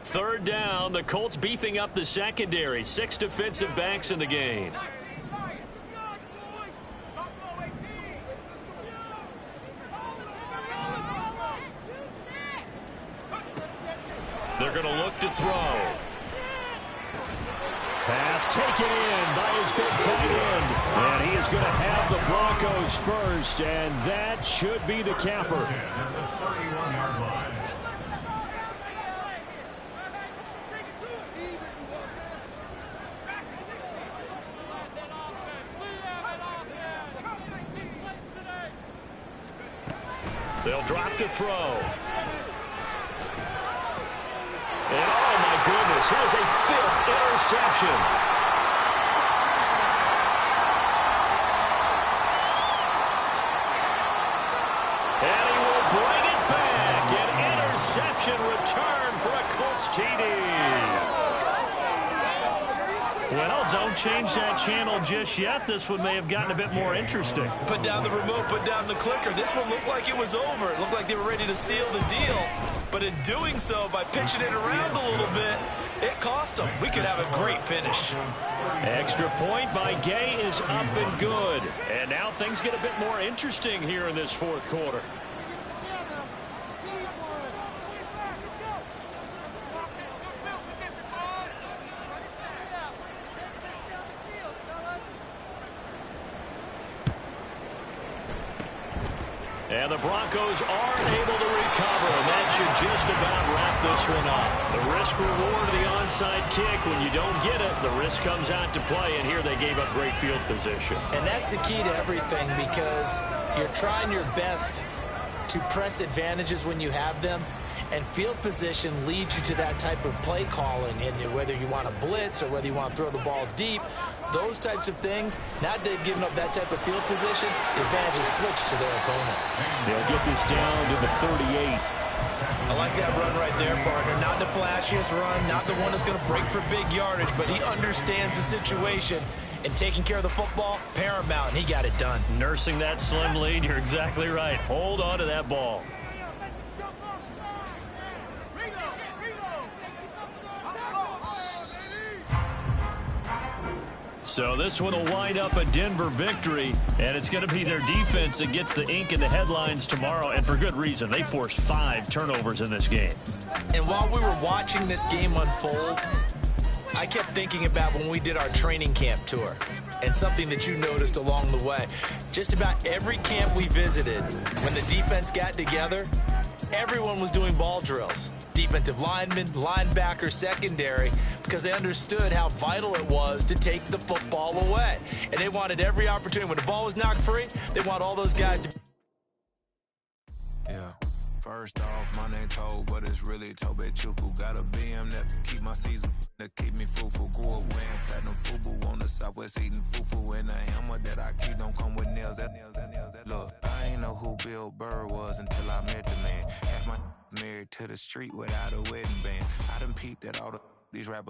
Third down, the Colts beefing up the secondary. 6 defensive backs in the game. They're going to look to throw. Pass taken in by his big tight end. And he is going to have the Broncos first, and that should be the capper. They'll drop to throw. And oh my goodness, here's a 5th interception. And he will bring it back. An interception return for a Colts TD. Well, don't change that channel just yet. This one may have gotten a bit more interesting. Put down the remote, put down the clicker. This one looked like it was over. It looked like they were ready to seal the deal. But in doing so, by pitching it around a little bit, it cost them. We could have a great finish. Extra point by Gay is up and good. And now things get a bit more interesting here in this 4th quarter. And the Broncos are able to recover, and that should just about wrap this one up. The risk-reward of the onside kick, when you don't get it, the risk comes out to play, and here they gave up great field position. And that's the key to everything, because you're trying your best to press advantages when you have them, and field position leads you to that type of play calling, and whether you want to blitz or whether you want to throw the ball deep, those types of things. Now they've given up that type of field position, the advantage is switched to their opponent. They'll get this down to the 38. I like that run right there, partner. Not the flashiest run, not the one that's going to break for big yardage, but he understands the situation, and taking care of the football, paramount, and he got it done. Nursing that slim lead, you're exactly right. Hold on to that ball. So this one will wind up a Denver victory, and it's going to be their defense that gets the ink in the headlines tomorrow, and for good reason. They forced 5 turnovers in this game. And while we were watching this game unfold, I kept thinking about when we did our training camp tour, and something that you noticed along the way. Just about every camp we visited, when the defense got together, everyone was doing ball drills. Defensive linemen, linebacker, secondary, because they understood how vital it was to take the football away. And they wanted every opportunity. When the ball was knocked free, they want all those guys to... Yeah. First off, my name Toad, but it's really Tobe Chufu. Got a BM that keep my season, that keep me fruitful. Grew up wearing platinum FUBU on the Southwest, eating fufu. And the hammer that I keep don't come with nails. Look, I ain't know who Bill Burr was until I met the man. Half my married to the street without a wedding band. I done peeped at all these rappers.